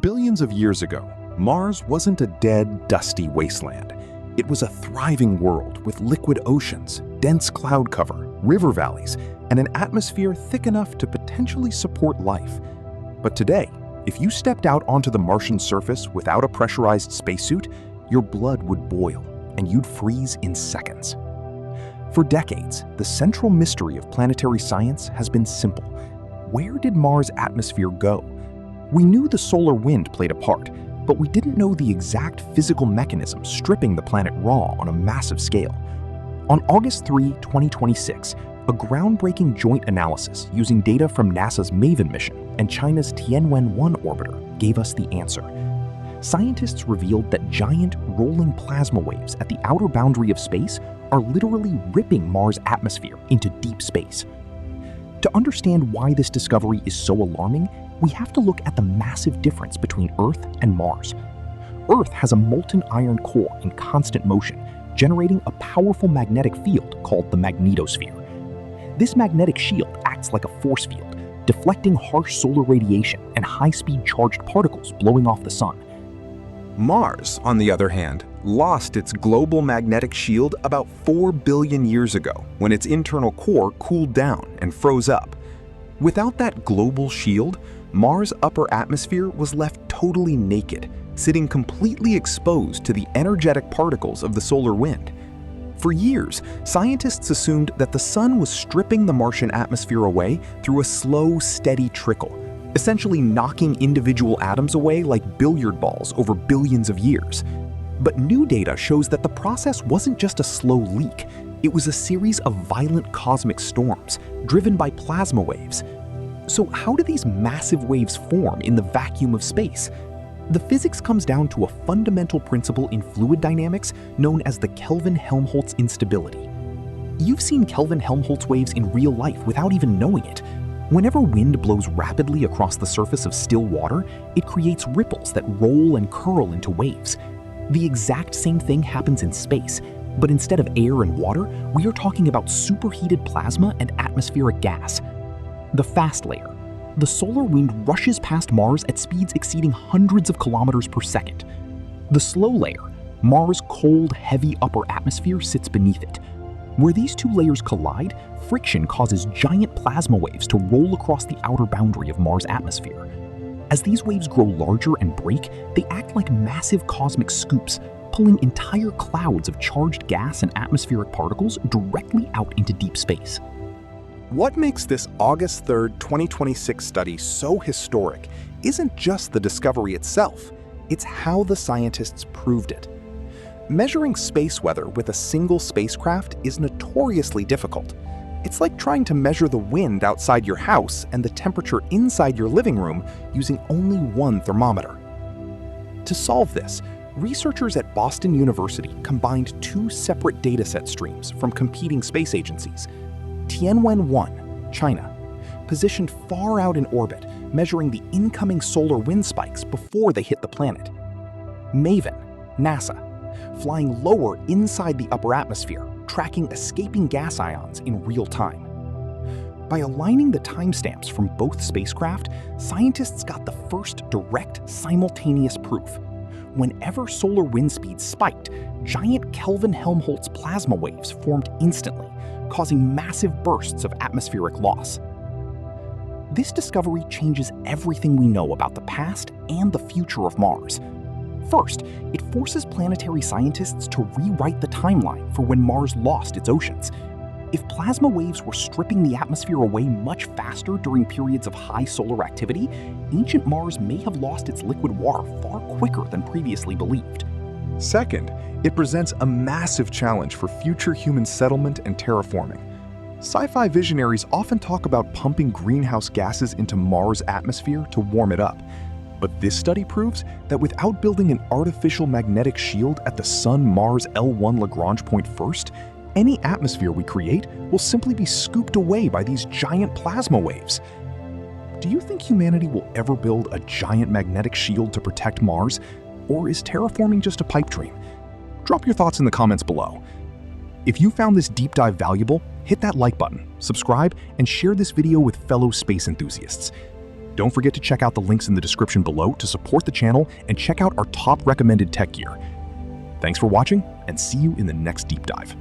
Billions of years ago, Mars wasn't a dead, dusty wasteland. It was a thriving world with liquid oceans, dense cloud cover, river valleys, and an atmosphere thick enough to potentially support life. But today, if you stepped out onto the Martian surface without a pressurized spacesuit, your blood would boil and you'd freeze in seconds. For decades, the central mystery of planetary science has been simple. Where did Mars' atmosphere go? We knew the solar wind played a part, but we didn't know the exact physical mechanism stripping the planet raw on a massive scale. On August 3, 2026, a groundbreaking joint analysis using data from NASA's MAVEN mission and China's Tianwen-1 orbiter gave us the answer. Scientists revealed that giant, rolling plasma waves at the outer boundary of space are literally ripping Mars' atmosphere into deep space. To understand why this discovery is so alarming, we have to look at the massive difference between Earth and Mars. Earth has a molten iron core in constant motion, generating a powerful magnetic field called the magnetosphere. This magnetic shield acts like a force field, deflecting harsh solar radiation and high-speed charged particles blowing off the sun. Mars, on the other hand, lost its global magnetic shield about 4 billion years ago when its internal core cooled down and froze up. Without that global shield, Mars' upper atmosphere was left totally naked, sitting completely exposed to the energetic particles of the solar wind. For years, scientists assumed that the sun was stripping the Martian atmosphere away through a slow, steady trickle, essentially knocking individual atoms away like billiard balls over billions of years. But new data shows that the process wasn't just a slow leak, it was a series of violent cosmic storms, driven by plasma waves. So how do these massive waves form in the vacuum of space? The physics comes down to a fundamental principle in fluid dynamics known as the Kelvin-Helmholtz instability. You've seen Kelvin-Helmholtz waves in real life without even knowing it. Whenever wind blows rapidly across the surface of still water, it creates ripples that roll and curl into waves. The exact same thing happens in space, but instead of air and water, we are talking about superheated plasma and atmospheric gas. The fast layer. The solar wind rushes past Mars at speeds exceeding hundreds of kilometers per second. The slow layer. Mars' cold, heavy upper atmosphere sits beneath it. Where these two layers collide, friction causes giant plasma waves to roll across the outer boundary of Mars' atmosphere. As these waves grow larger and break, they act like massive cosmic scoops, pulling entire clouds of charged gas and atmospheric particles directly out into deep space. What makes this August 3, 2026 study so historic isn't just the discovery itself, it's how the scientists proved it. Measuring space weather with a single spacecraft is notoriously difficult. It's like trying to measure the wind outside your house and the temperature inside your living room using only one thermometer. To solve this, researchers at Boston University combined two separate dataset streams from competing space agencies. Tianwen-1, China, positioned far out in orbit, measuring the incoming solar wind spikes before they hit the planet. MAVEN, NASA, flying lower inside the upper atmosphere, tracking escaping gas ions in real time. By aligning the timestamps from both spacecraft, scientists got the first direct, simultaneous proof. Whenever solar wind speeds spiked, giant Kelvin-Helmholtz plasma waves formed instantly, causing massive bursts of atmospheric loss. This discovery changes everything we know about the past and the future of Mars. First, it forces planetary scientists to rewrite the timeline for when Mars lost its oceans. If plasma waves were stripping the atmosphere away much faster during periods of high solar activity, ancient Mars may have lost its liquid water far quicker than previously believed. Second, it presents a massive challenge for future human settlement and terraforming. Sci-fi visionaries often talk about pumping greenhouse gases into Mars' atmosphere to warm it up. But this study proves that without building an artificial magnetic shield at the Sun-Mars L1 Lagrange point first, any atmosphere we create will simply be scooped away by these giant plasma waves. Do you think humanity will ever build a giant magnetic shield to protect Mars? Or is terraforming just a pipe dream? Drop your thoughts in the comments below. If you found this deep dive valuable, hit that like button, subscribe, and share this video with fellow space enthusiasts. Don't forget to check out the links in the description below to support the channel and check out our top recommended tech gear. Thanks for watching, and see you in the next deep dive.